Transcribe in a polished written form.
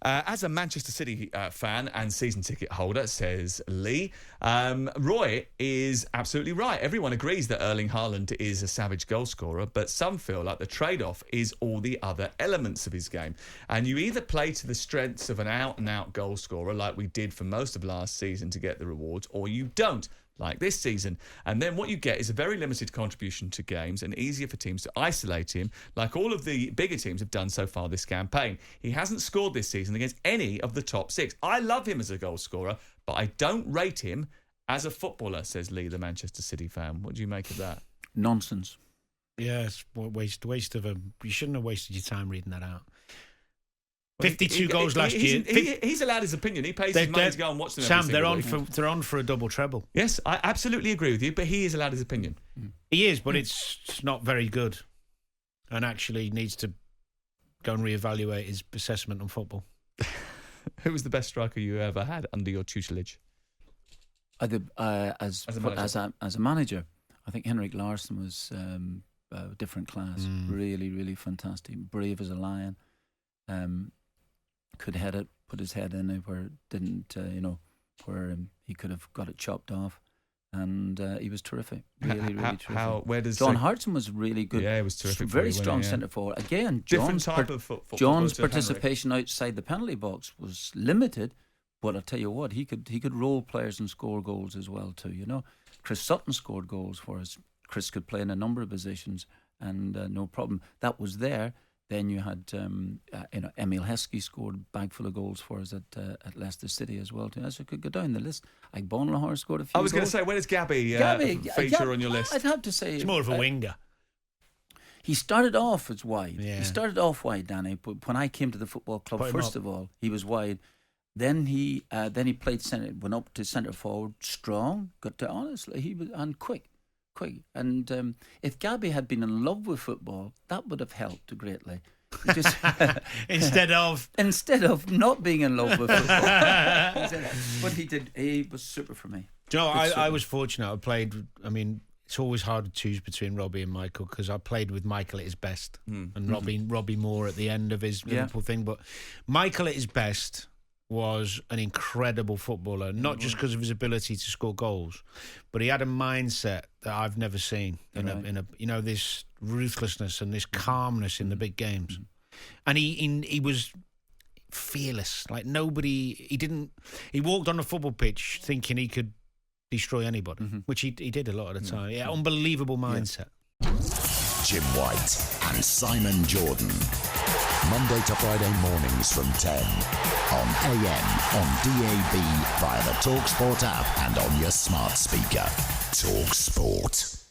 As a Manchester City fan and season ticket holder, says Lee, Roy is absolutely right. Everyone agrees that Erling Haaland is a savage goal scorer, but some feel like the trade-off is all the other elements of his game. And you either play to the strengths of an out-and-out goal scorer, like we did for most of last season to get the rewards, or you don't, like this season. And then what you get is a very limited contribution to games and easier for teams to isolate him, like all of the bigger teams have done so far this campaign. He hasn't scored this season against any of the top 6. I love him as a goal scorer, but I don't rate him as a footballer, says Lee, the Manchester City fan. What do you make of that? Nonsense. Yes, waste of a... You shouldn't have wasted your time reading that out. 52 goals last year. He's allowed his opinion. He pays his money to go and watch them. Sam, they're on for a double treble. Yes, I absolutely agree with you, but he is allowed his opinion. He is, but it's not very good, and actually needs to go and reevaluate his assessment on football. Who was the best striker you ever had under your tutelage? As a manager, I think Henrik Larsson was a different class. Really, really fantastic. Brave as a lion. Could head it, put his head in it where it didn't, where he could have got it chopped off, and he was terrific. Really, really terrific. John Hartson was really good. Yeah, he was terrific. Very strong centre forward. Again, John's participation outside the penalty box was limited, but I'll tell you what, he could roll players and score goals as well too. Chris Sutton scored goals for us. Chris could play in a number of positions, and no problem. That was there. Then you had, Emil Heskey scored a bag full of goals for us at Leicester City as well. As I could go down the list, Agbonlahor scored a few. I was going to say, where does Gabby feature on your list? I'd have to say he's more of a winger. He started off as wide. Yeah. He started off wide, Danny. But when I came to the football club, first of all, he was wide. Then he played centre, went up to centre forward, strong. He was quick. And if Gabby had been in love with football, that would have helped greatly. Just instead of not being in love with football. But he did. He was super for me. Do you know, I was fortunate. It's always hard to choose between Robbie and Michael because I played with Michael at his best and Robbie more at the end of his Liverpool thing. But Michael at his best was an incredible footballer, not just because of his ability to score goals, but he had a mindset that I've never seen this ruthlessness and this calmness in the big games. And he was fearless, like nobody. He walked on the football pitch thinking he could destroy anybody, which he did a lot of the time. Yeah, unbelievable mindset. Jim White and Simon Jordan. Monday to Friday mornings from 10 on AM, on DAB, via the talkSPORT app and on your smart speaker. talkSPORT.